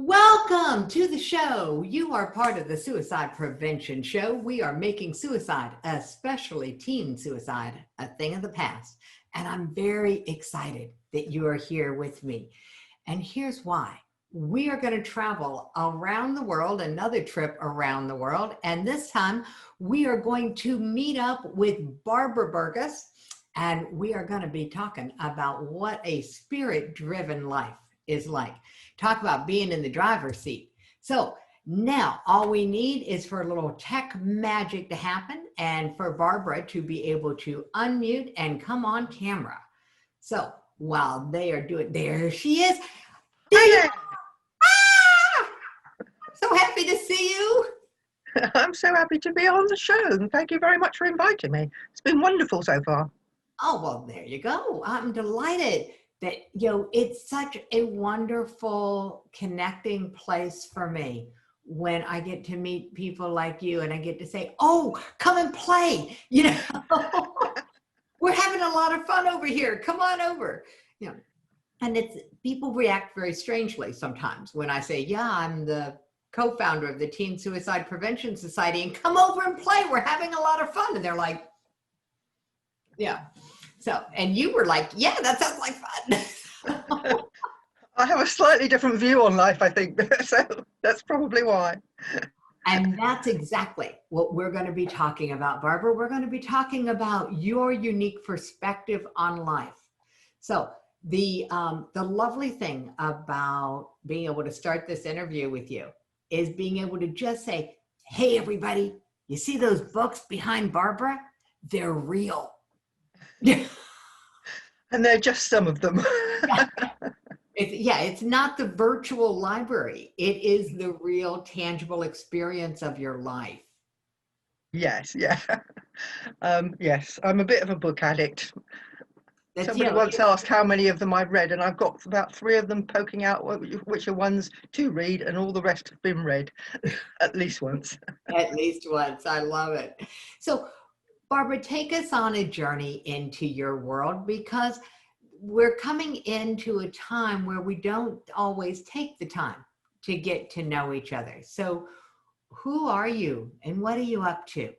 Welcome to the show. You are part of the Suicide Prevention Show. We are making suicide, especially teen suicide, a thing of the past. And I'm very excited that you are here with me. And here's why. We are going to travel around the world, another trip around the world. And this time we are going to meet up with Barbara Burgess. And we are going to be talking about what a spirit-driven life is like. Talk about being in the driver's seat. So now all we need is for a little tech magic to happen and for Barbara to be able to unmute and come on camera. So while they are doing, there she is. Hi there. Ah! So happy to see you. I'm so happy to be on the show, and thank you very much for inviting me. It's been wonderful so far. Oh, well, there you go. I'm delighted that, it's such a wonderful connecting place for me when I get to meet people like you and I get to say, oh, come and play, we're having a lot of fun over here. Come on over, and people react very strangely sometimes when I say, yeah, I'm the co-founder of the Teen Suicide Prevention Society and come over and play. We're having a lot of fun. And they're like, yeah. So, and you were like, yeah, that sounds like fun. I have a slightly different view on life, I think, so that's probably why. And that's exactly what we're going to be talking about, Barbara. We're going to be talking about your unique perspective on life. So the lovely thing about being able to start this interview with you is being able to just say, hey, everybody, you see those books behind Barbara? They're real. And they're just some of them. It's not the virtual library. It is the real tangible experience of your life. Yes, yeah. Yes, I'm a bit of a book addict. Somebody once asked how many of them I've read, and I've got about 3 of them poking out which are ones to read, and all the rest have been read at least once. At least once. I love it. So, Barbara, take us on a journey into your world, because we're coming into a time where we don't always take the time to get to know each other. So who are you and what are you up to?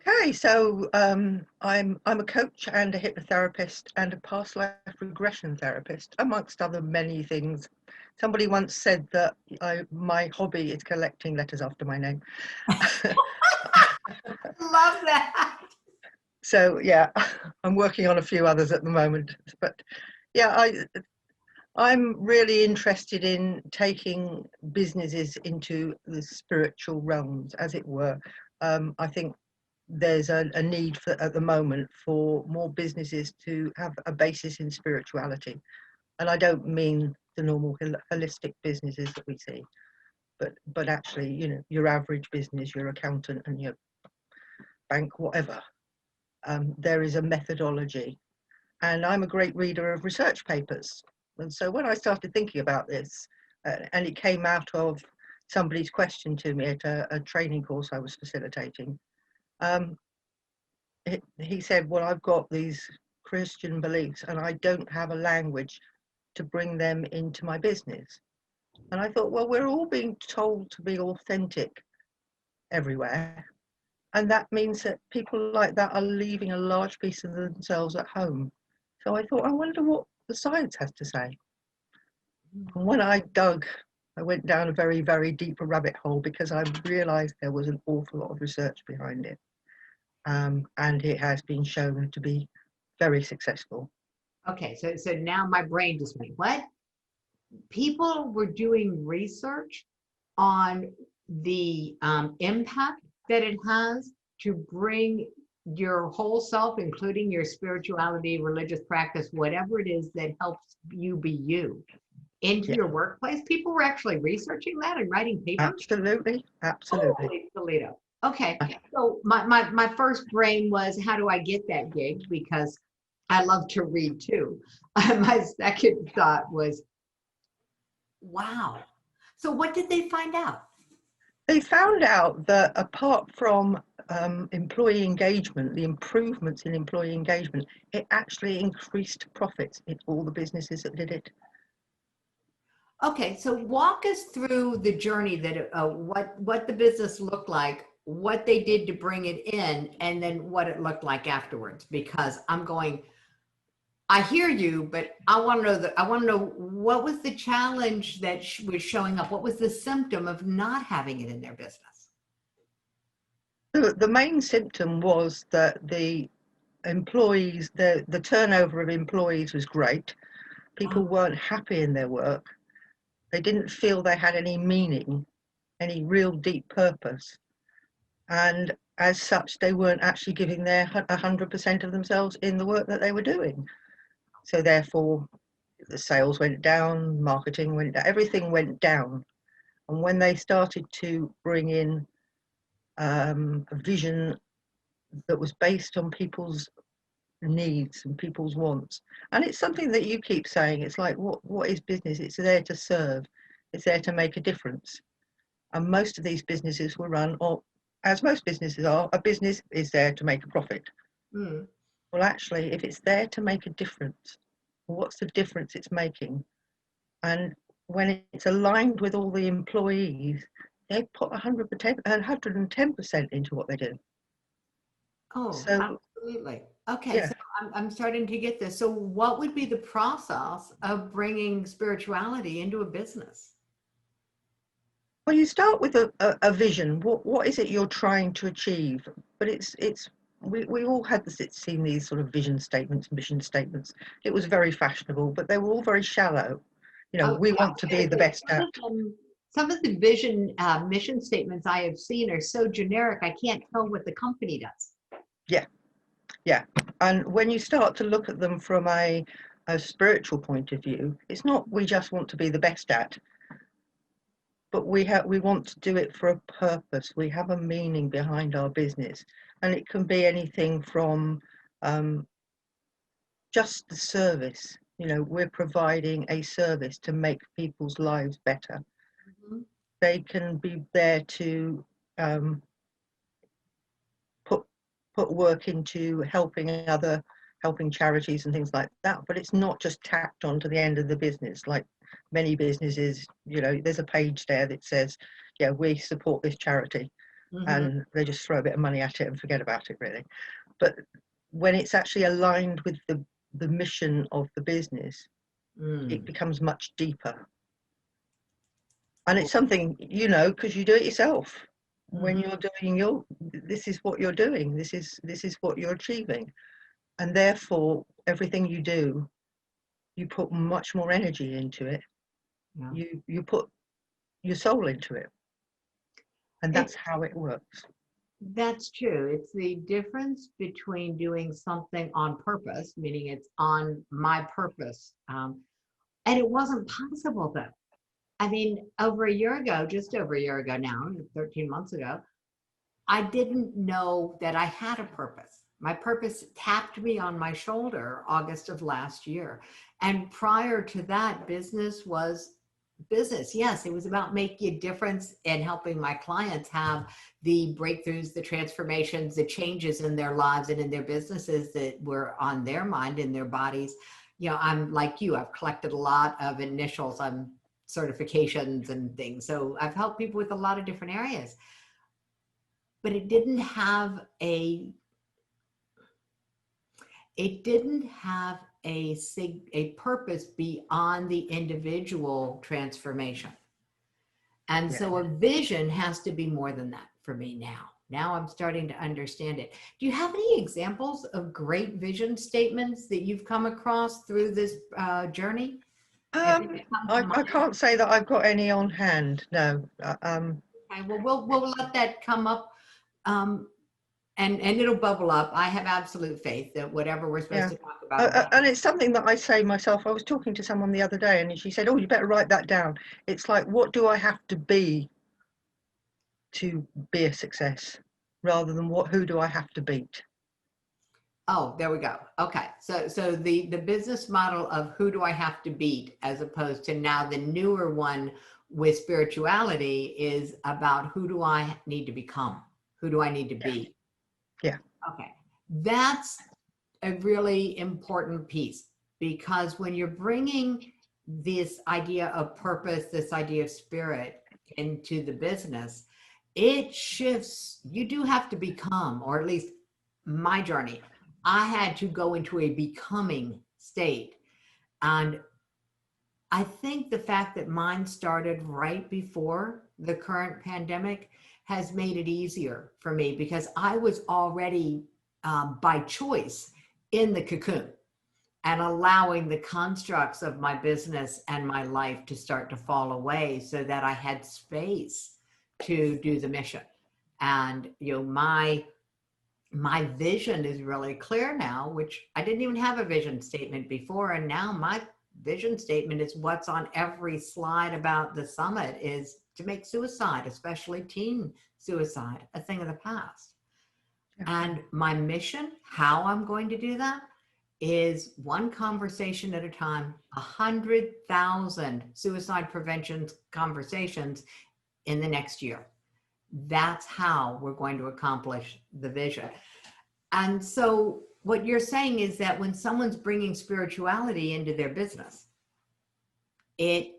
Okay, so I'm a coach and a hypnotherapist and a past life regression therapist, amongst other many things. Somebody once said that my hobby is collecting letters after my name. Love that. So yeah, I'm working on a few others at the moment, but yeah, I'm really interested in taking businesses into the spiritual realms, as it were. I think there's a need at the moment for more businesses to have a basis in spirituality, and I don't mean the normal holistic businesses that we see, but actually, your average business, your accountant and your bank, whatever. There is a methodology, and I'm a great reader of research papers. And so when I started thinking about this, and it came out of somebody's question to me at a training course I was facilitating, he said, well, I've got these Christian beliefs and I don't have a language to bring them into my business. And I thought, well, we're all being told to be authentic everywhere. And that means that people like that are leaving a large piece of themselves at home. So I thought, I wonder what the science has to say. And when I went down a very, very deep rabbit hole, because I realized there was an awful lot of research behind it. And it has been shown to be very successful. Okay, so now my brain just went, what? People were doing research on the impact that it has to bring your whole self, including your spirituality, religious practice, whatever it is that helps you be you, into your workplace. People were actually researching that and writing papers. Absolutely. Holy Toledo. Okay, so my first brain was, how do I get that gig? Because I love to read too. My second thought was, wow. So what did they find out? They found out that apart from employee engagement, the improvements in employee engagement, it actually increased profits in all the businesses that did it. Okay, so walk us through the journey that what the business looked like, what they did to bring it in, and then what it looked like afterwards. Because I'm going, I hear you, but I want to know I want to know what was the challenge that was showing up. What was the symptom of not having it in their business? The main symptom was that the employees, the turnover of employees was great. People Oh, weren't happy in their work. They didn't feel they had any meaning, any real deep purpose. And as such, they weren't actually giving their 100% of themselves in the work that they were doing. So therefore, the sales went down, marketing went down, everything went down. And when they started to bring in a vision that was based on people's needs and people's wants, and it's something that you keep saying, it's like, what is business? It's there to serve, it's there to make a difference. And most of these businesses were run, or as most businesses are, a business is there to make a profit. mm. Well, actually, if it's there to make a difference, what's the difference it's making? And when it's aligned with all the employees, they put 100%, 110% into what they do. Oh, So absolutely. Okay, yeah, so I'm starting to get this. So, what would be the process of bringing spirituality into a business? well, you start with a vision. What is it you're trying to achieve? But it's we all had seen these sort of vision statements, mission statements. It was very fashionable, but they were all very shallow. You know, Oh, we yeah, I want was to going be to the say best at. some of the vision mission statements I have seen are so generic, I can't tell what the company does. Yeah, yeah. And when you start to look at them from a spiritual point of view, it's not we just want to be the best at, but we want to do it for a purpose. We have a meaning behind our business, and it can be anything from um, just the service. You know, we're providing a service to make people's lives better. Mhm. They can be there to um, put put work into helping charities and things like that. But it's not just tacked on to the end of the business like many businesses. You know, there's a page there that says, "Yeah, we support this charity," Mhm. and they just throw a bit of money at it and forget about it, really. But when it's actually aligned with the mission of the business, it Mm. becomes much deeper. And it's something, you know, because you do it yourself. When Mhm. you're doing this is what you're doing. This is what you're achieving. And therefore, everything you do, you put much more energy into it. Yeah. You put your soul into it. And It, that's how it works. that's true. It's the difference between doing something on purpose, meaning it's on my purpose. And it wasn't possible though. I mean, over a year ago, just over a year ago now, 13 months ago, I didn't know that I had a purpose. My purpose tapped me on my shoulder August of last year. And prior to that, business was business. Yes, it was about making a difference and helping my clients have the breakthroughs, the transformations, the changes in their lives and in their businesses that were on their mind, in their bodies. You know, I'm like you, I've collected a lot of initials on certifications and things. So I've helped people with a lot of different areas, but it didn't have a purpose beyond the individual transformation. And Yeah. so a vision has to be more than that for me now. Now I'm starting to understand it. Do you have any examples of great vision statements that you've come across through this journey? Anything that comes to I mind? can't say that I've got any on hand. No. Okay, well, we'll let that come up. Um, and it'll bubble up. I have absolute faith that whatever we're supposed Yeah. to talk about will And it's something that I say myself. I was talking to someone the other day and she said, "Oh, you better write that down." It's like, what do I have to be a success rather than who do I have to beat? Oh, there we go. Okay. So the business model of who do I have to beat, as opposed to now the newer one with spirituality, is about who do I need to become? Who do I need to Yeah. be? Yeah. Okay. That's a really important piece, because when you're bringing this idea of purpose, this idea of spirit into the business, it shifts. You do have to become, or at least my journey, I had to go into a becoming state. And I think the fact that mine started right before the current pandemic has made it easier for me because I was already by choice in the cocoon and allowing the constructs of my business and my life to start to fall away so that I had space to do the mission. And my vision is really clear now, which I didn't even have a vision statement before. And now my vision statement is what's on every slide about the summit is to make suicide, especially teen suicide, a thing of the past. And my mission, how I'm going to do that, is one conversation at a time, 100,000 suicide prevention conversations in the next year. That's how we're going to accomplish the vision. And so what you're saying is that when someone's bringing spirituality into their business, it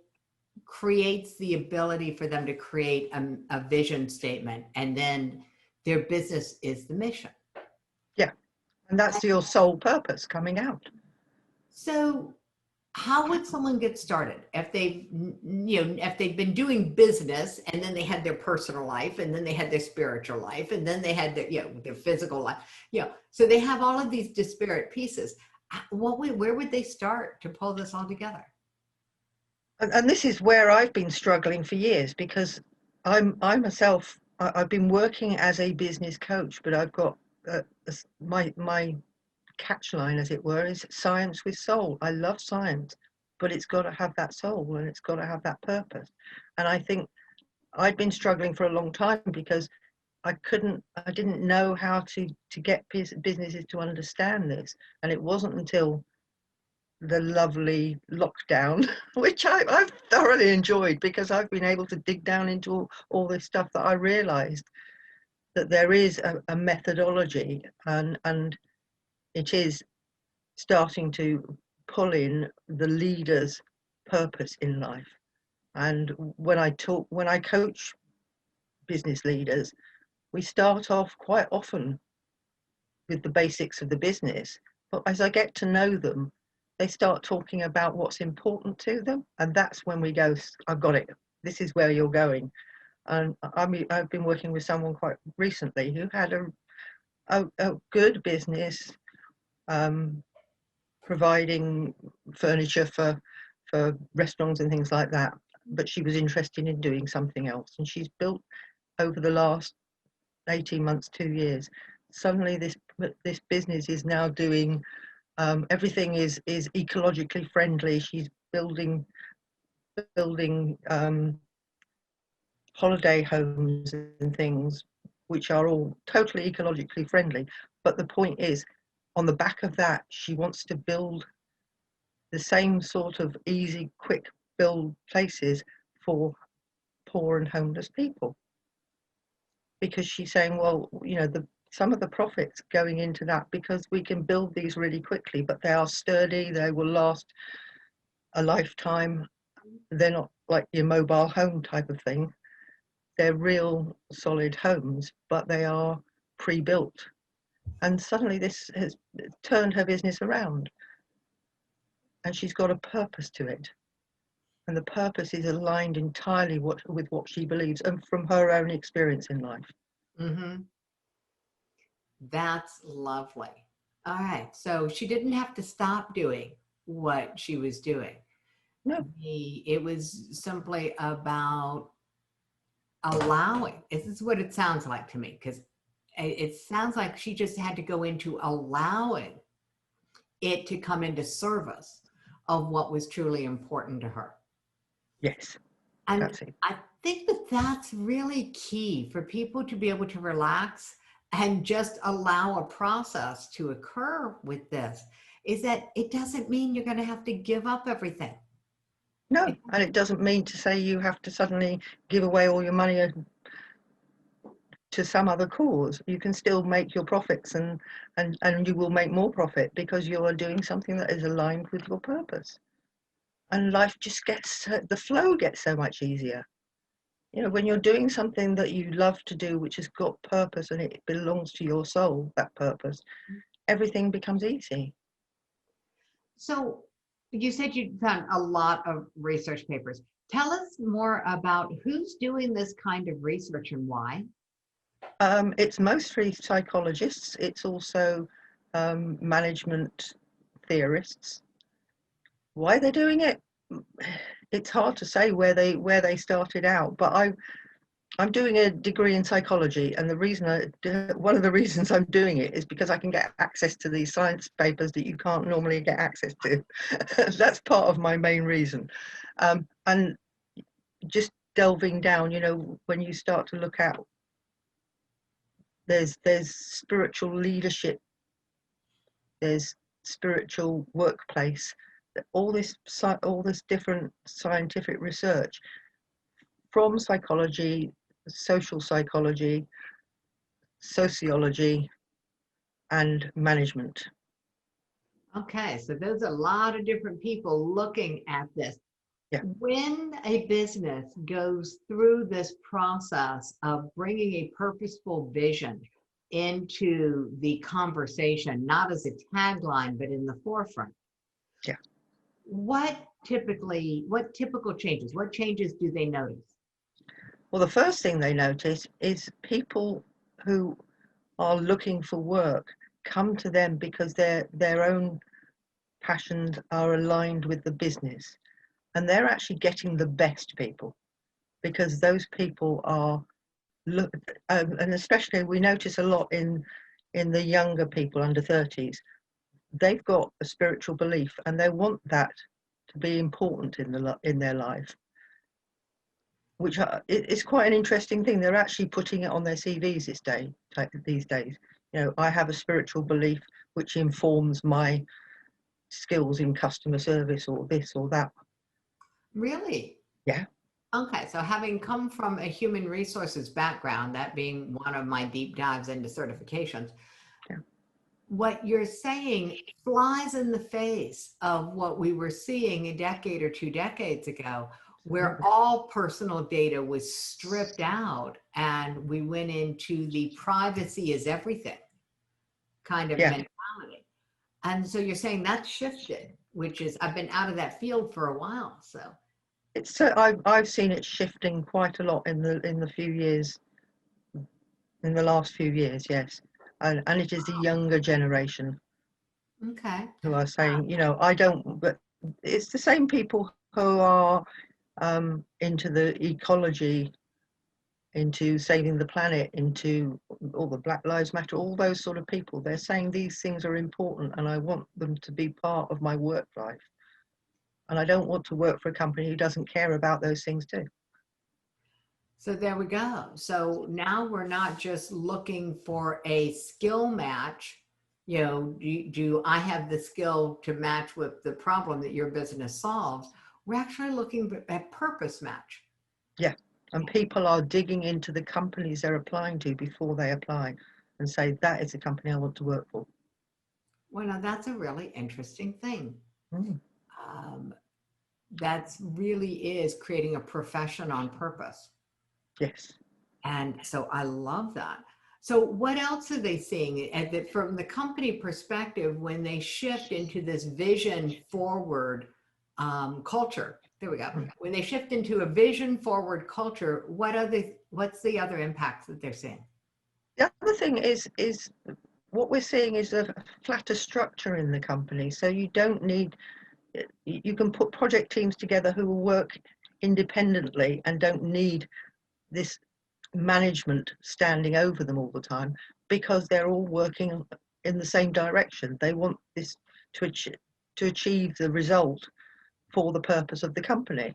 creates the ability for them to create a vision statement, and then their business is the mission. Yeah. And that's your sole purpose coming out. So how would someone get started if if they've been doing business and then they had their personal life and then they had their spiritual life and then they had their physical life, so they have all of these disparate pieces. Where would they start to pull this all together? And this is where I've been struggling for years, because I myself, I've been working as a business coach, but I've got my catch line, as it were, is science with soul. I love science, but it's got to have that soul and it's got to have that purpose. And I think I'd been struggling for a long time because I didn't know how to get businesses to understand this. And it wasn't until the lovely lockdown, which I've thoroughly enjoyed, because I've been able to dig down into all this stuff, that I realized that there is a methodology, and it is starting to pull in the leader's purpose in life. And when I coach business leaders, we start off quite often with the basics of the business, but as I get to know them, they start talking about what's important to them, and that's when we go, I've got it, this is where you're going. And I've been working with someone quite recently who had a good business, providing furniture for restaurants and things like that, but she was interested in doing something else, and she's built, over the last 18 months, 2 years, suddenly this business is now doing everything is ecologically friendly. She's building holiday homes and things which are all totally ecologically friendly. But the point is, on the back of that, she wants to build the same sort of easy, quick build places for poor and homeless people. Because she's saying, well, some of the profits going into that, because we can build these really quickly, but they are sturdy, they will last a lifetime. They're not like your mobile home type of thing. They're real solid homes, but they are pre-built. And suddenly this has turned her business around, and she's got a purpose to it. And the purpose is aligned entirely with what she believes, and from her own experience in life. Mm-hmm. That's lovely. All right. So she didn't have to stop doing what she was doing. No. It was simply about allowing. This is what it sounds like to me, because it sounds like she just had to go into allowing it to come into service of what was truly important to her. Yes. And that's it. I think that that's really key for people to be able to relax and just allow a process to occur with this, is that it doesn't mean you're going to have to give up everything. No, and it doesn't mean to say you have to suddenly give away all your money to some other cause. You can still make your profits, and you will make more profit because you are doing something that is aligned with your purpose. and life just the flow gets so much easier. You know, when you're doing something that you love to do, which has got purpose and it belongs to your soul, that purpose, everything becomes easy. So you said you'd done a lot of research papers. Tell us more about who's doing this kind of research and why. It's mostly psychologists. It's also management theorists. Why they're doing it, it's hard to say where they started out. But I'm doing a degree in psychology, and one of the reasons I'm doing it is because I can get access to these science papers that you can't normally get access to. That's part of my main reason. And just delving down, you know, when you start to look at there's spiritual leadership, there's spiritual workplace, all this different scientific research from psychology, social psychology, sociology, and management. Okay, so there's a lot of different people looking at this. Yeah. When a business goes through this process of bringing a purposeful vision into the conversation, not as a tagline, but in the forefront. Yeah. What typical changes, what changes do they notice? Well, the first thing they notice is people who are looking for work come to them because their own passions are aligned with the business, and they're actually getting the best people because those people are and especially we notice a lot in the younger people under 30s. They've got a spiritual belief and they want that to be important in their life, which is quite an interesting thing. They're actually putting it on their CVs these days. You know, I have a spiritual belief which informs my skills in customer service or this or that. Really? Yeah. Okay, so having come from a human resources background, that being one of my deep dives into certifications, Yeah. what you're saying flies in the face of what we were seeing a decade or 2 decades ago, where all personal data was stripped out and we went into the privacy is everything kind of mentality. And so you're saying that's shifted, which is, I've been out of that field for a while, so. It's I've seen it shifting quite a lot in the few years, in the last few years, yes, and it is the younger generation Okay. who are saying, you know, I don't, but it's the same people who are into the ecology, into saving the planet, into all the Black Lives Matter, all those sort of people. They're saying these things are important and I want them to be part of my work life. And I don't want to work for a company who doesn't care about those things too. So there we go. So now we're not just looking for a skill match. You know, do I have the skill to match with the problem that your business solves? We're actually looking at purpose match. Yeah. And people are digging into the companies they're applying to before they apply and say, that is the company I want to work for. Well, now that's a really interesting thing. Mm. That's really is creating a profession on purpose. Yes. And so I love that. So what else are they seeing from the company perspective when they shift into this vision forward culture? There we go. When they shift into a vision forward culture, what's the other impacts that they're seeing? The other thing is what we're seeing is a flatter structure in the company. So you don't need, you can put project teams together who will work independently and don't need this management standing over them all the time because they're all working in the same direction. They want this to achieve the result for the purpose of the company.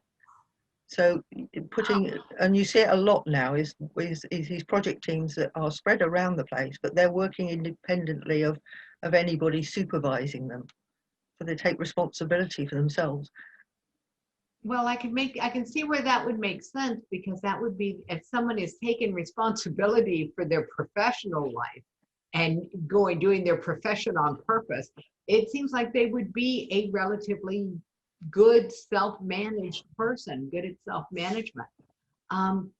So and you see it a lot now, is these project teams that are spread around the place, but they're working independently of anybody supervising them. So they take responsibility for themselves. Well, I can see where that would make sense, because that would be if someone is taking responsibility for their professional life and doing their profession on purpose, it seems like they would be a relatively good self-managed person, good at self-management. Um,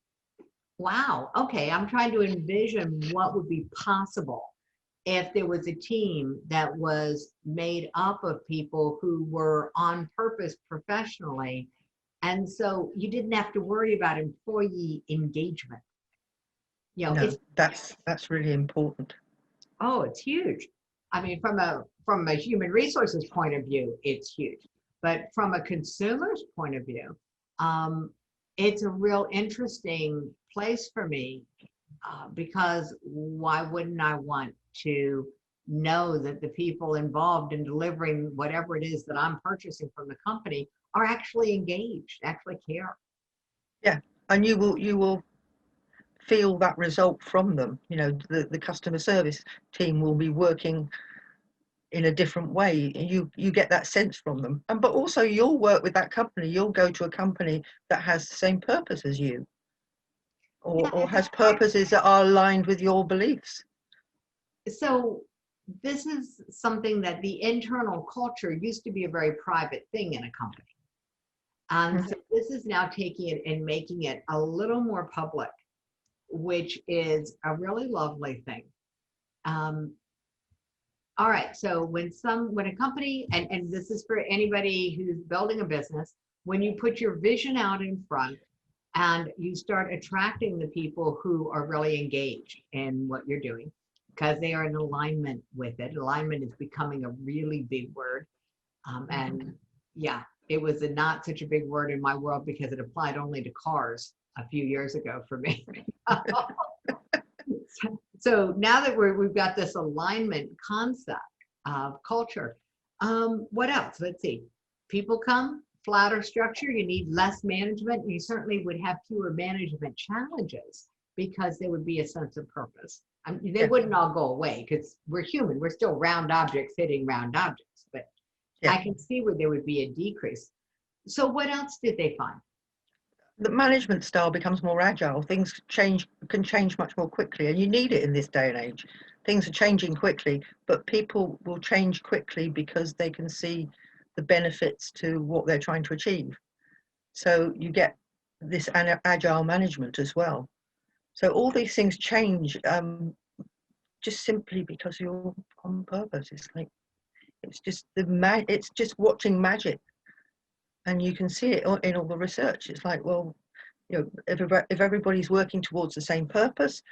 wow. Okay. I'm trying to envision what would be possible if there was a team that was made up of people who were on purpose professionally. And so you didn't have to worry about employee engagement. You know, No, it's, that's really important. oh, it's huge. I mean, from a human resources point of view, it's huge. But from a consumer's point of view, um, it's a real interesting place for me because why wouldn't I want to know that the people involved in delivering whatever it is that I'm purchasing from the company are actually engaged, actually care? Yeah, and you will feel that result from them. You know, the customer service team will be working in a different way. You get that sense from them, and but also you'll work with that company. You'll go to a company that has the same purpose as you, Yeah, or has purposes that are aligned with your beliefs. so this is something that the internal culture used to be a very private thing in a company. And Mhm. so this is now taking it and making it a little more public, which is a really lovely thing. Um, all right, so when a company, and this is for anybody who's building a business, when you put your vision out in front and you start attracting the people who are really engaged in what you're doing, because they are in alignment with it. Alignment is becoming a really big word. And yeah, it was a not such a big word in my world because it applied only to cars a few years ago for me. So now that we've got this alignment concept of culture, what else? Let's see. People come, flatter structure, you need less management. You certainly would have fewer management challenges because there would be a sense of purpose. I mean, they Yeah, wouldn't all go away because we're human. We're still round objects hitting round objects, but yeah. I can see where there would be a decrease. So what else did they find? The management style becomes more agile. Things can change much more quickly, and you need it in this day and age. Things are changing quickly, but people will change quickly because they can see the benefits to what they're trying to achieve. So you get this agile management as well. So all these things change just simply because you're on purpose. It's like it's just it's just watching magic, and you can see it in all the research. It's like, well, you know, if everybody's working towards the same purpose,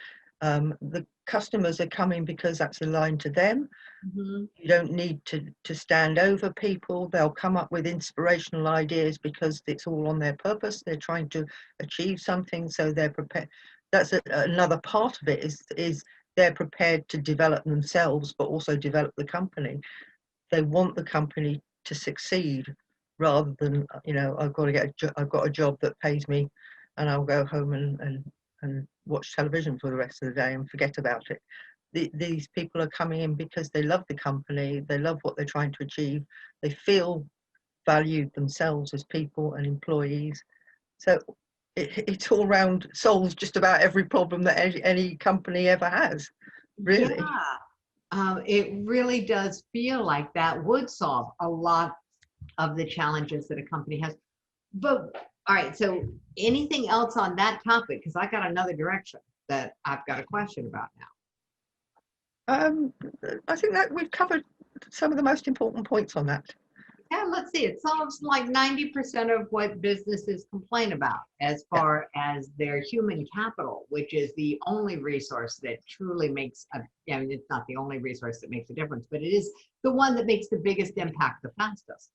the customers are coming because that's aligned to them. Mhm. You don't need to stand over people. They'll come up with inspirational ideas because it's all on their purpose. They're trying to achieve something, so they're prepared. That's another part of it is they're prepared to develop themselves, but also develop the company. They want the company to succeed rather than, you know, I've got a job that pays me, and I'll go home and watch television for the rest of the day and forget about it. These people are coming in because they love the company, they love what they're trying to achieve, they feel valued themselves as people and employees. So it's all round solves just about every problem that any company ever has, Yeah, really. it really does feel like that would solve a lot of the challenges that a company has. But all right, so anything else on that topic? Because I got another direction that I've got a question about now. Um, I think that we've covered some of the most important points on that. Yeah, let's see. It solves like 90% of what businesses complain about as Yeah, far as their human capital, which is the only resource that truly makes a, I mean, it's not the only resource that makes a difference, but it is the one that makes the biggest impact the fastest.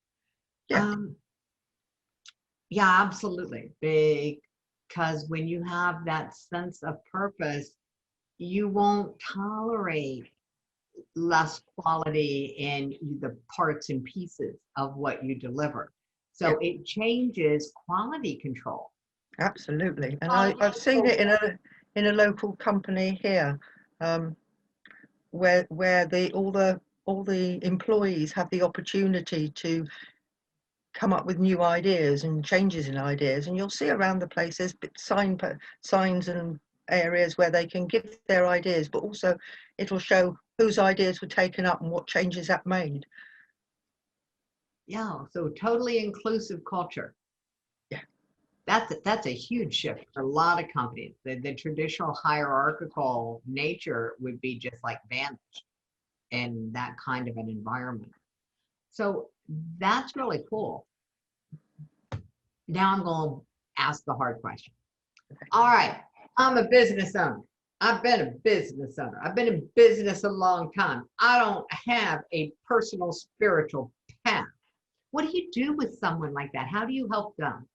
yeah, Um, yeah, absolutely. Because when you have that sense of purpose, you won't tolerate less quality in the parts and pieces of what you deliver. yeah, So it changes quality control. absolutely. And Quality I've seen control. it in a local company here, um, where all the employees have the opportunity to come up with new ideas and changes in ideas, and you'll see around the place there's signs and areas where they can give their ideas, but also it'll show whose ideas were taken up and what changes that made. Yeah, so totally inclusive culture. Yeah. That's a huge shift for a lot of companies. The traditional hierarchical nature would be just like vanished in that kind of an environment. So that's really cool. Now I'm going to ask the hard question. All right, I'm a business owner. I've been a business owner. I've been in business a long time. I don't have a personal spiritual path. What do you do with someone like that? How do you help them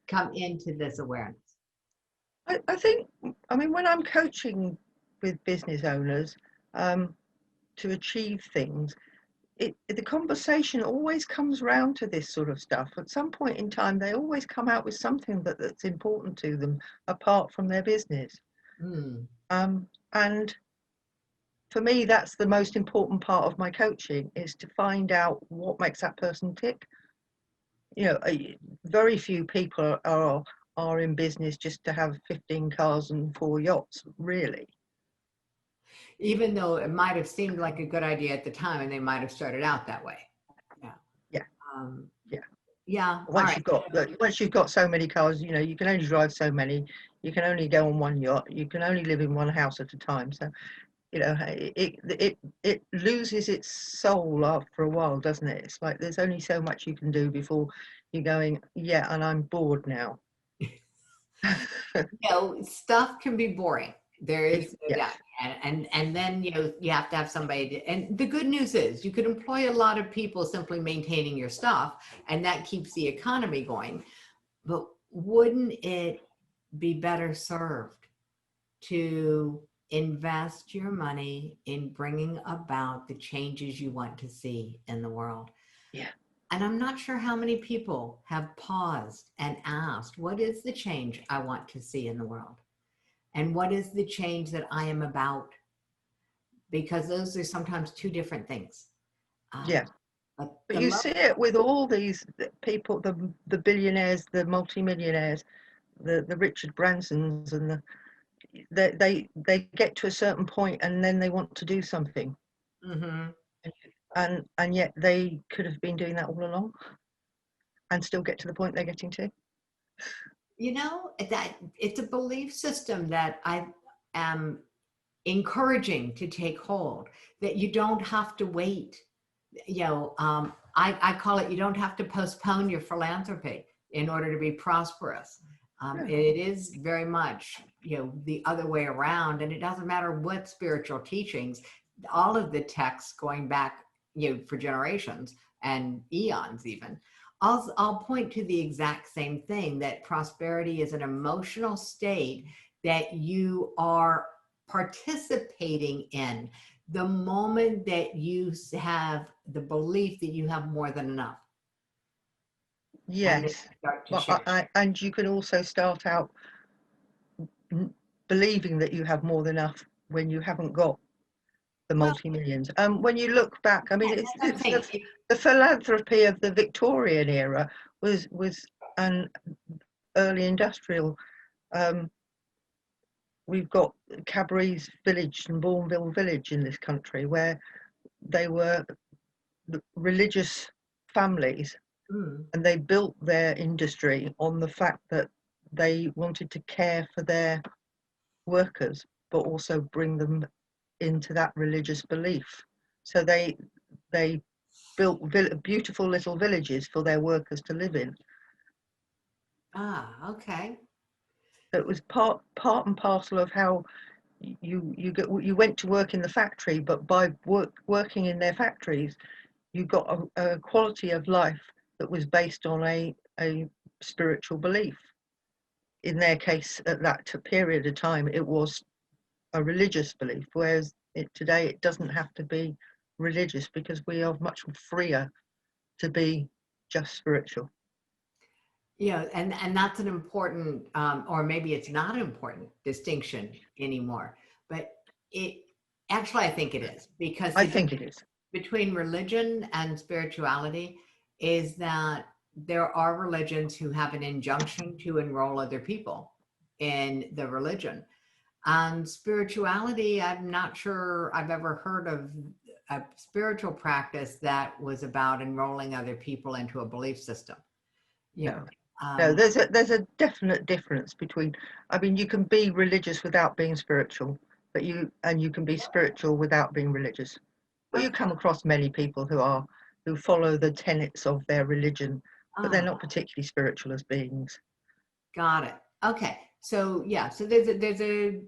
come into this awareness? I think, I mean, when I'm coaching with business owners to achieve things, the conversation always comes round to this sort of stuff. At some point in time, they always come out with something that's important to them apart from their business. Hmm. And for me, that's the most important part of my coaching, is to find out what makes that person tick. You know, very few people are in business just to have 15 cars and 4 yachts, really. Even though it might have seemed like a good idea at the time and they might have started out that way. Yeah. Yeah, Um, yeah. yeah. All Once right. you've got so many cars, you know, you can only drive so many. You can only go on one yacht. You can only live in one house at a time. So, you know, it loses its soul after a while, doesn't it? It's like there's only so much you can do before you're going, yeah, and I'm bored now. Stuff can be boring. There is no Yes, doubt. And then you have to have somebody and the good news is you could employ a lot of people simply maintaining your stuff, and that keeps the economy going. But wouldn't it be better served to invest your money in bringing about the changes you want to see in the world? yeah, And I'm not sure how many people have paused and asked, what is the change I want to see in the world? And what is the change that I am about? Because those are sometimes two different things. yeah. But But the you love, see it with all these people, the billionaires, the multimillionaires, the Richard Bransons, and they get to a certain point and then they want to do something, mm-hmm. and yet they could have been doing that all along and still get to the point they're getting to. That it's a belief system that I am encouraging to take hold, that you don't have to wait. I call it, you don't have to postpone your philanthropy in order to be prosperous. Yeah. It is very much, the other way around, and it doesn't matter what spiritual teachings, all of the texts going back, for generations and eons even, I'll point to the exact same thing, that prosperity is an emotional state that you are participating in the moment that you have the belief that you have more than enough. And then Yes, you start to but share. and you can also start out believing that you have more than enough when you haven't got the Well, multi-millions. When you look back, I mean, that's what I'm saying. the philanthropy of the Victorian era was an early industrial. Um, we've got Cadbury's Village and Bourneville Village in this country, where they were religious families, Mm, and they built their industry on the fact that they wanted to care for their workers, but also bring them into that religious belief. So they built beautiful little villages for their workers to live in. okay. So it was part and parcel of how you went to work in the factory, but by working in their factories, you got a quality of life that was based on a spiritual belief. In their case, at that period of time, it was a religious belief, whereas today it doesn't have to be religious, because we are much freer to be just spiritual. And that's an important, or maybe it's not an important distinction anymore, but it actually, I think it is, because I think it is. between religion and spirituality is that there are religions who have an injunction to enroll other people in the religion. And spirituality, I'm not sure I've ever heard of a spiritual practice that was about enrolling other people into a belief system. You know, No, there's a definite difference between, I mean, you can be religious without being spiritual, but you can be spiritual without being religious. But you come across many people who follow the tenets of their religion, but they're not particularly spiritual as beings. Got it. Okay. So yeah, so there's a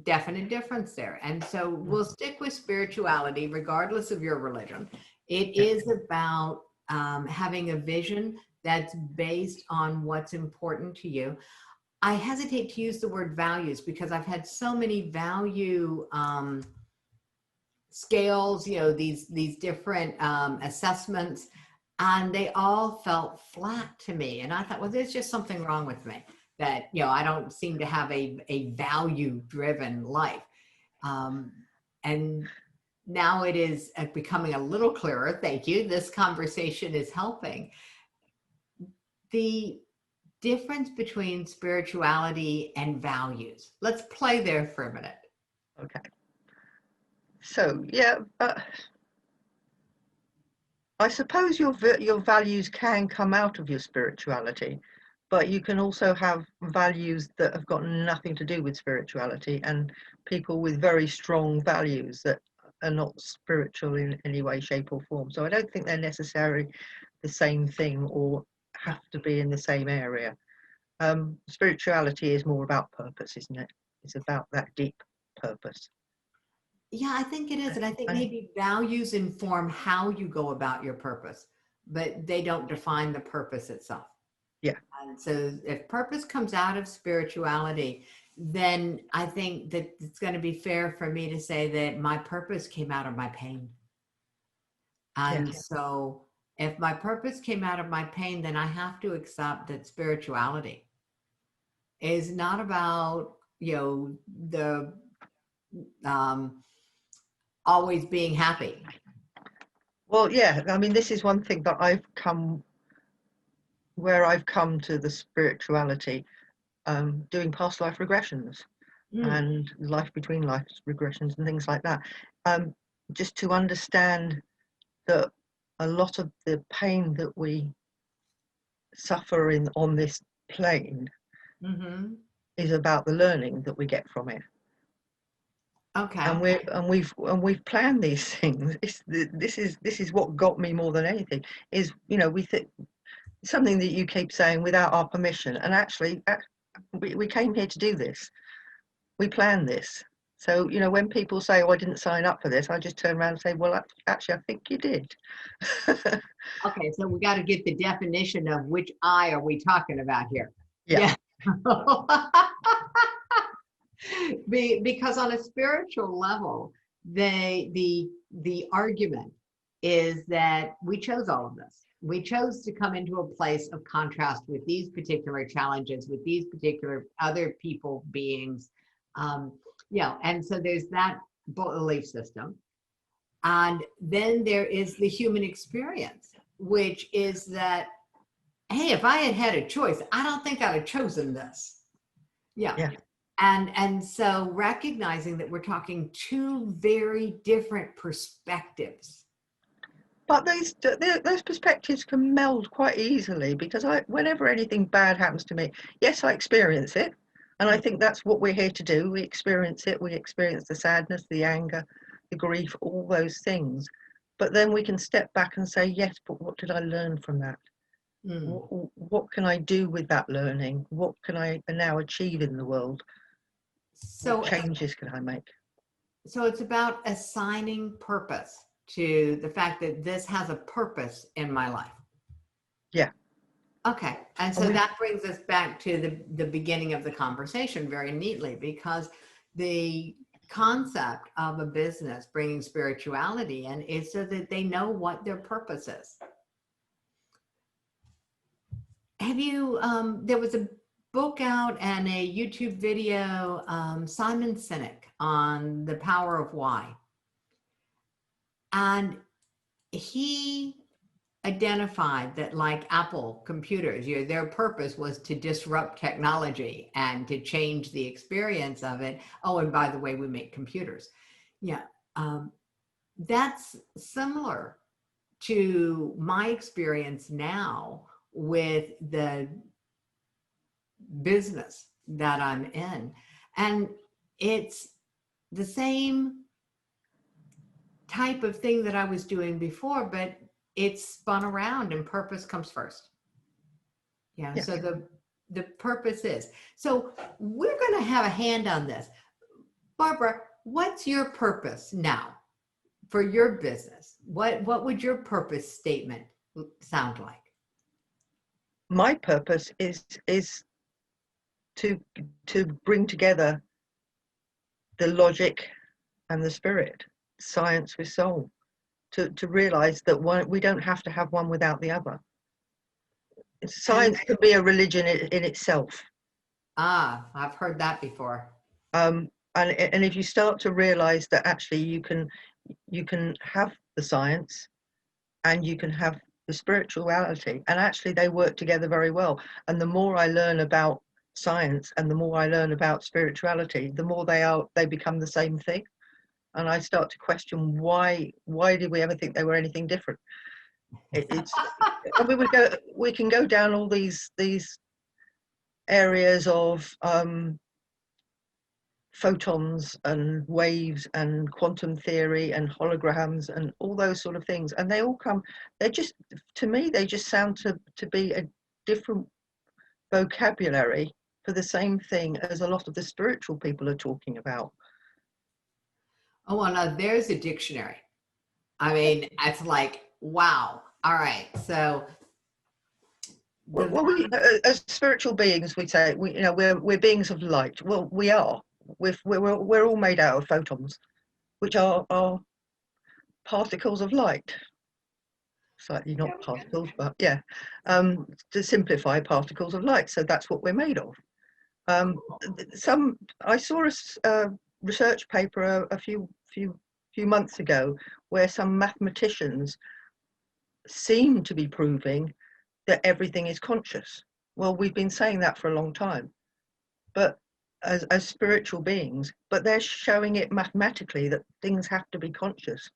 definite difference there. And so we'll stick with spirituality regardless of your religion. It is about having a vision that's based on what's important to you. I hesitate to use the word values because I've had so many value scales, you know, these different assessments, and they all felt flat to me. And I thought, well, there's just something wrong with me, that, you know, I don't seem to have a value driven life. And now it is becoming a little clearer. Thank you. This conversation is helping. The difference between spirituality and values. Let's play there for a minute. Okay. So yeah, I suppose your values can come out of your spirituality, but you can also have values that have got nothing to do with spirituality, and people with very strong values that are not spiritual in any way, shape, or form. So I don't think they're necessarily the same thing or have to be in the same area. Spirituality is more about purpose, isn't it? It's about that deep purpose. Yeah, I think it is. And I think maybe values inform how you go about your purpose, but they don't define the purpose itself. Yeah. And so if purpose comes out of spirituality, then I think that it's going to be fair for me to say that my purpose came out of my pain. And so if my purpose came out of my pain, then I have to accept that spirituality is not about, you know, the always being happy. Well, yeah, I mean, this is one thing that I've come to the spirituality, doing past life regressions and life between life regressions and things like that. Just to understand that a lot of the pain that we suffer on this plane is about the learning that we get from it. Okay. And we've planned these things. This is what got me more than anything. Is, you know, we think something that you keep saying, without our permission, and actually we came here to do this. We planned this. So, you know, when people say, oh, I didn't sign up for this, I just turn around and say, well, actually, I think you did. Okay, so we got to get the definition of which I are we talking about here. Yeah. Because on a spiritual level, the argument is that we chose all of this. We chose to come into a place of contrast with these particular challenges, with these particular other people, beings. Yeah, and so there's that belief system. And then there is the human experience, which is that, hey, if I had had a choice, I don't think I'd have chosen this. Yeah. And so recognizing that we're talking two very different perspectives. But those perspectives can meld quite easily, because whenever anything bad happens to me, yes, I experience it. And I think that's what we're here to do. We experience it. We experience the sadness, the anger, the grief, all those things. But then we can step back and say, yes, but what did I learn from that? What can I do with that learning? What can I now achieve in the world? So what changes can I make? So it's about assigning purpose to the fact that this has a purpose in my life. Yeah. Okay. And so that brings us back to the beginning of the conversation very neatly, because the concept of a business bringing spirituality in is so that they know what their purpose is. Have you, there was a book out and a YouTube video, Simon Sinek, on the power of why. And he identified that, like Apple computers, their purpose was to disrupt technology and to change the experience of it. Oh, and by the way, we make computers. Yeah. that's similar to my experience now with the business that I'm in. And it's the same type of thing that I was doing before, but it's spun around and purpose comes first. Yeah. Yes. So the purpose is. So we're going to have a hand on this. Barbara, what's your purpose now for your business? What would your purpose statement sound like? My purpose is to bring together the logic and the spirit, science with soul, to realize that we don't have to have one without the other. Science can be a religion in itself. I've heard that before. And if you start to realize that actually you can have the science and you can have the spirituality, and actually they work together very well. And the more I learn about science and the more I learn about spirituality, the more they become the same thing. And I start to question why did we ever think they were anything different? It's and we can go down all these areas of photons and waves and quantum theory and holograms and all those sort of things, and they're just, to me, they just sound to be a different vocabulary for the same thing as a lot of the spiritual people are talking about. Oh, well, now there's a dictionary. I mean, it's like, wow. All right. So Well, we, as spiritual beings, we say we're beings of light. Well, we are. We're all made out of photons, which are particles of light. Slightly not particles, but yeah, to simplify, particles of light. So that's what we're made of. I saw a research paper a few months ago where some mathematicians seem to be proving that everything is conscious. Well, we've been saying that for a long time, but as spiritual beings, but they're showing it mathematically that things have to be conscious.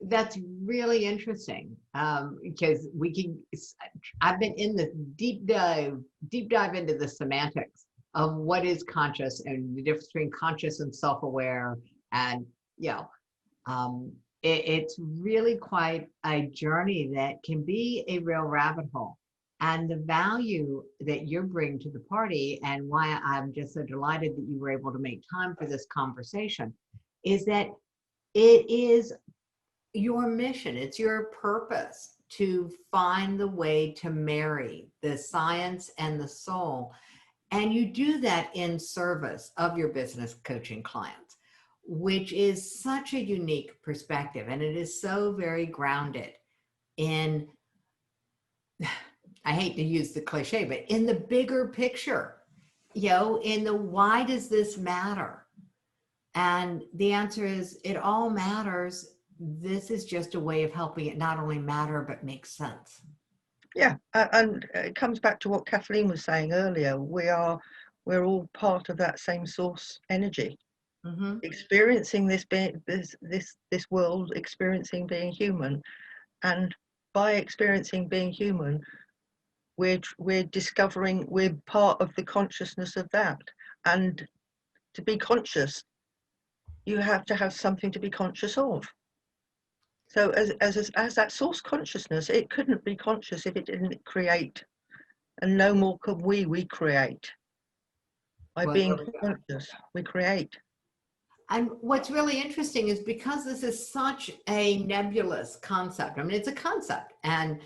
that's really interesting, because I've been in the deep dive into the semantics of what is conscious and the difference between conscious and self-aware. And, it's really quite a journey that can be a real rabbit hole. And the value that you bring to the party, and why I'm just so delighted that you were able to make time for this conversation, is that it is your mission, it's your purpose to find the way to marry the science and the soul. And you do that in service of your business coaching clients, which is such a unique perspective. And it is so very grounded in, I hate to use the cliche, but in the bigger picture, in the why does this matter? And the answer is it all matters. This is just a way of helping it not only matter, but make sense. Yeah, and it comes back to what Kathleen was saying earlier. We're all part of that same source energy, experiencing this world, experiencing being human, and by experiencing being human, we're discovering we're part of the consciousness of that. And to be conscious, you have to have something to be conscious of. So as that source consciousness, it couldn't be conscious if it didn't create, and no more could we create. By being conscious, we create. And what's really interesting is because this is such a nebulous concept. I mean, it's a concept, and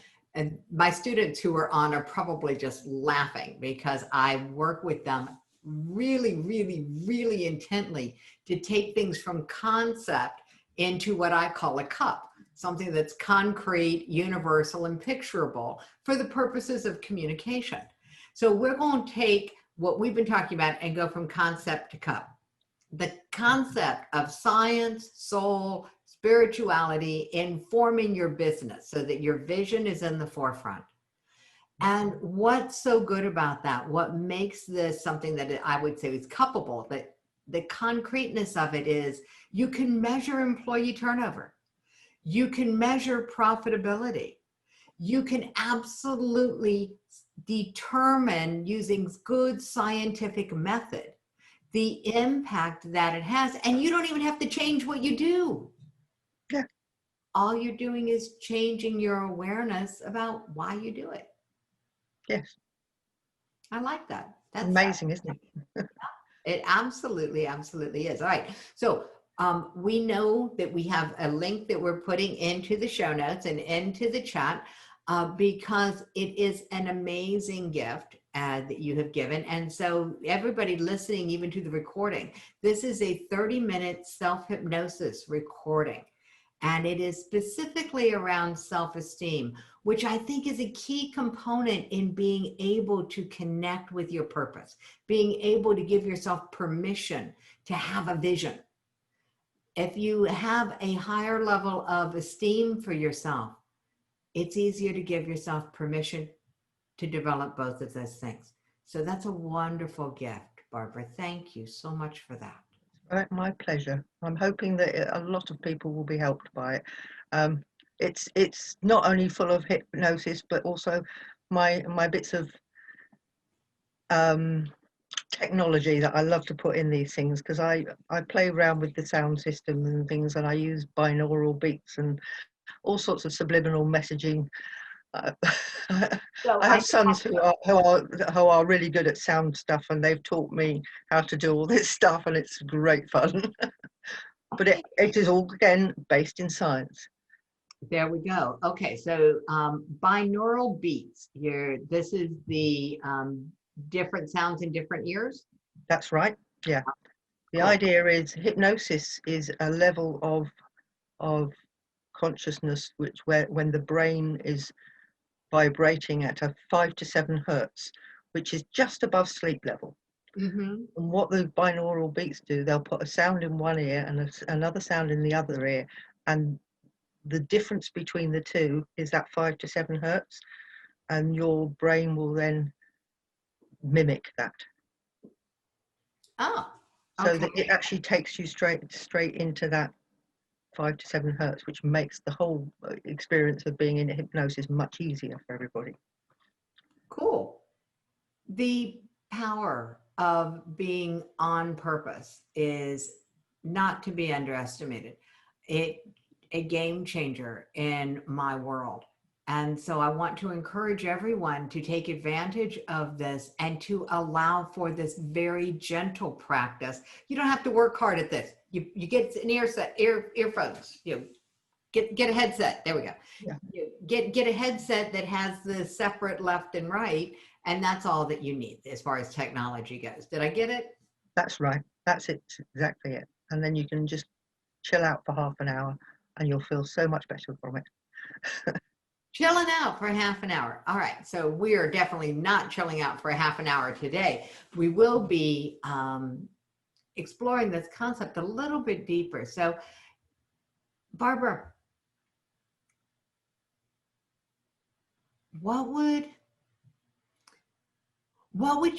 my students who are on are probably just laughing because I work with them really, really, really intently to take things from concept into what I call a cup, something that's concrete, universal, and picturable for the purposes of communication. So we're going to take what we've been talking about and go from concept to cup. The concept of science, soul, spirituality informing your business so that your vision is in the forefront. And what's so good about that? What makes this something that I would say is cuppable, that the concreteness of it is you can measure employee turnover. You can measure profitability. You can absolutely determine using good scientific method the impact that it has. And you don't even have to change what you do. Yeah. All you're doing is changing your awareness about why you do it. Yes. I like that. That's Amazing, isn't it? It absolutely, absolutely is. All right. So we know that we have a link that we're putting into the show notes and into the chat because it is an amazing gift that you have given. And so everybody listening, even to the recording, this is a 30-minute self-hypnosis recording. And it is specifically around self-esteem, which I think is a key component in being able to connect with your purpose, being able to give yourself permission to have a vision. If you have a higher level of esteem for yourself, it's easier to give yourself permission to develop both of those things. So that's a wonderful gift, Barbara. Thank you so much for that. My pleasure. I'm hoping that a lot of people will be helped by it. It's not only full of hypnosis, but also my bits of technology that I love to put in these things, because I play around with the sound system and things, and I use binaural beats and all sorts of subliminal messaging. So I have sons who are really good at sound stuff, and they've taught me how to do all this stuff, and it's great fun. But it is all, again, based in science. There we go. Okay, so binaural beats here. This is the different sounds in different ears. That's right. Yeah. The Cool. idea is hypnosis is a level of consciousness when the brain is vibrating at a 5 to 7 hertz, which is just above sleep level. Mm-hmm. And what the binaural beats do, they'll put a sound in one ear and another sound in the other ear, and the difference between the two is that 5 to 7 hertz, and your brain will then mimic that. Oh, So okay. that it actually takes you straight into that 5 to 7 hertz, which makes the whole experience of being in hypnosis much easier for everybody. Cool. The power of being on purpose is not to be underestimated. It a game changer in my world. And so I want to encourage everyone to take advantage of this and to allow for this very gentle practice. You don't have to work hard at this. You get an earphones, get a headset. There we go. Yeah. Get a headset that has the separate left and right, and that's all that you need as far as technology goes. Did I get it? That's right. That's it. Exactly it. And then you can just chill out for half an hour, and you'll feel so much better from it. Chilling out for half an hour. All right. So we are definitely not chilling out for a half an hour today. We will be exploring this concept a little bit deeper. So, Barbara, what would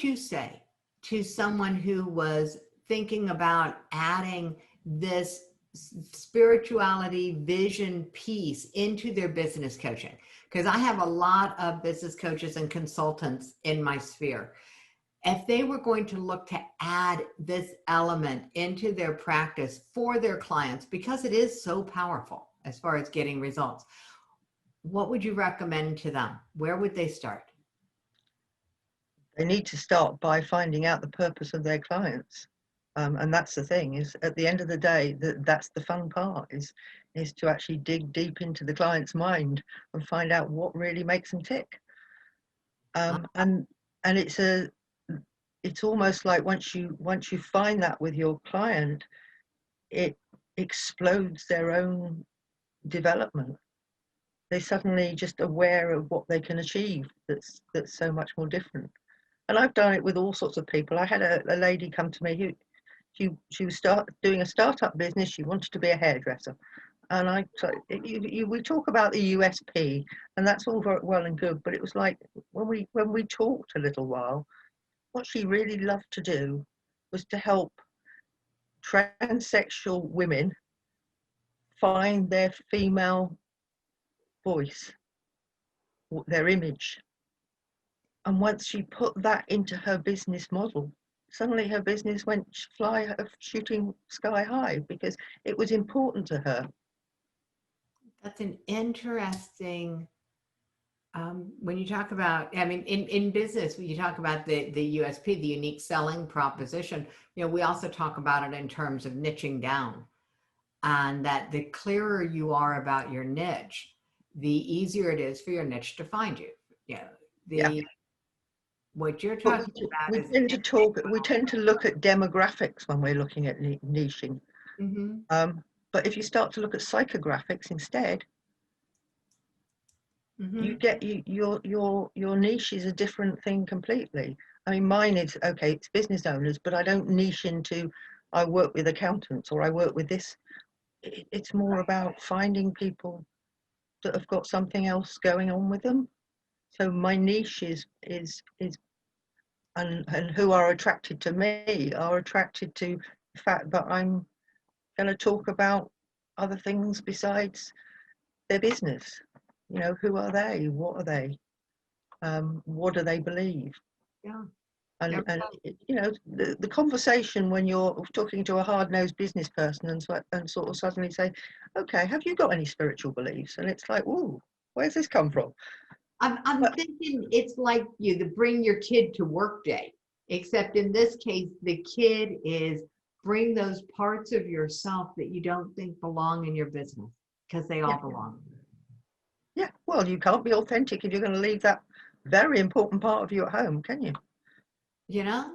you say to someone who was thinking about adding this spirituality vision piece into their business coaching? Because I have a lot of business coaches and consultants in my sphere. If they were going to look to add this element into their practice for their clients, because it is so powerful as far as getting results, what would you recommend to them? Where would they start? They need to start by finding out the purpose of their clients. And that's the thing, is at the end of the day, that's the fun part, is to actually dig deep into the client's mind and find out what really makes them tick. And it's almost like once you find that with your client, it explodes their own development. They're suddenly just aware of what they can achieve that's so much more different. And I've done it with all sorts of people. I had a lady come to me who she was doing a startup business. She wanted to be a hairdresser, and we talk about the USP, and that's all very well and good. But it was like when we talked a little while, what she really loved to do was to help transsexual women find their female voice, their image. And once she put that into her business model, suddenly her business went shooting sky high because it was important to her. That's an interesting, when you talk about, I mean, in business, when you talk about the USP, the unique selling proposition, you know, we also talk about it in terms of niching down, and that the clearer you are about your niche, the easier it is for your niche to find you. Yeah. Yeah. What you're But talking about we is, tend to look at demographics when we're looking at niching. mm-hmm. But if you start to look at psychographics instead, Mm-hmm. you get your niche is a different thing completely. I mean, mine is okay, it's business owners, but I don't niche into I work with accountants or I work with this. It's more about finding people that have got something else going on with them. So my niche is and who are attracted to me are attracted to the fact that I'm going to talk about other things besides their business. You know, who are they? What are they? What do they believe? Yeah. And Yeah. you know, the conversation when you're talking to a hard-nosed business person and sort of suddenly say, okay, have you got any spiritual beliefs? And it's like, ooh, where's this come from? I'm But thinking it's like you to bring your kid to work day, except in this case, the kid is bring those parts of yourself that you don't think belong in your business, because they yeah, all belong. yeah. Well, you can't be authentic if you're going to leave that very important part of you at home, can you? You know,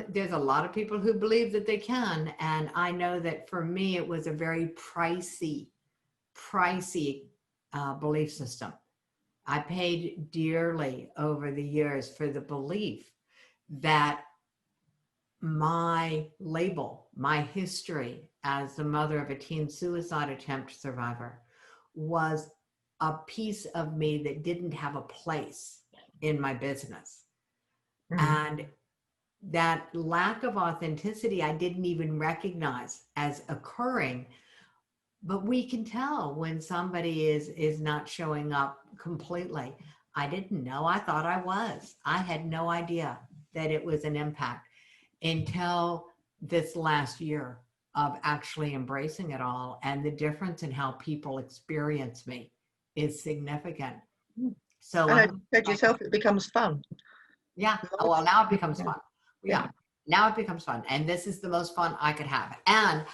there's a lot of people who believe that they can. And I know that for me, it was a very pricey belief system. I paid dearly over the years for the belief that my label, my history as the mother of a teen suicide attempt survivor was a piece of me that didn't have a place in my business. Mm. And that lack of authenticity, I didn't even recognize as occurring. But we can tell when somebody is not showing up completely. I didn't know. I thought I was. I had no idea that it was an impact until this last year of actually embracing it all. And the difference in how people experience me is significant. So And as I'm, you said yourself, it becomes fun. yeah. Oh, well, now it becomes Yeah, fun. yeah. Yeah. Now it becomes fun. And this is the most fun I could have. And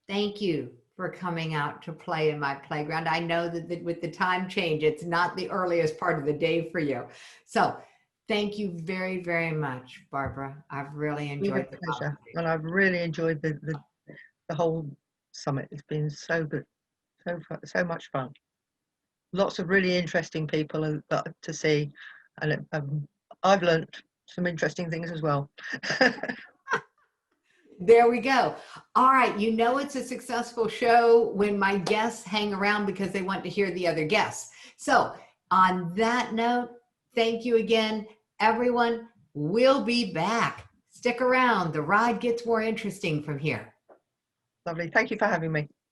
thank you for coming out to play in my playground. I know that with the time change, it's not the earliest part of the day for you. So thank you very, very much, Barbara. I've really Been a enjoyed the pleasure, conversation. and I've really enjoyed the whole summit. It's been so good, so much fun. Lots of really interesting people to see, and I've learnt some interesting things as well. There we go. All right. You know, it's a successful show when my guests hang around because they want to hear the other guests. So on that note, thank you again, everyone. We'll be back. Stick around. The ride gets more interesting from here. Lovely. Thank you for having me.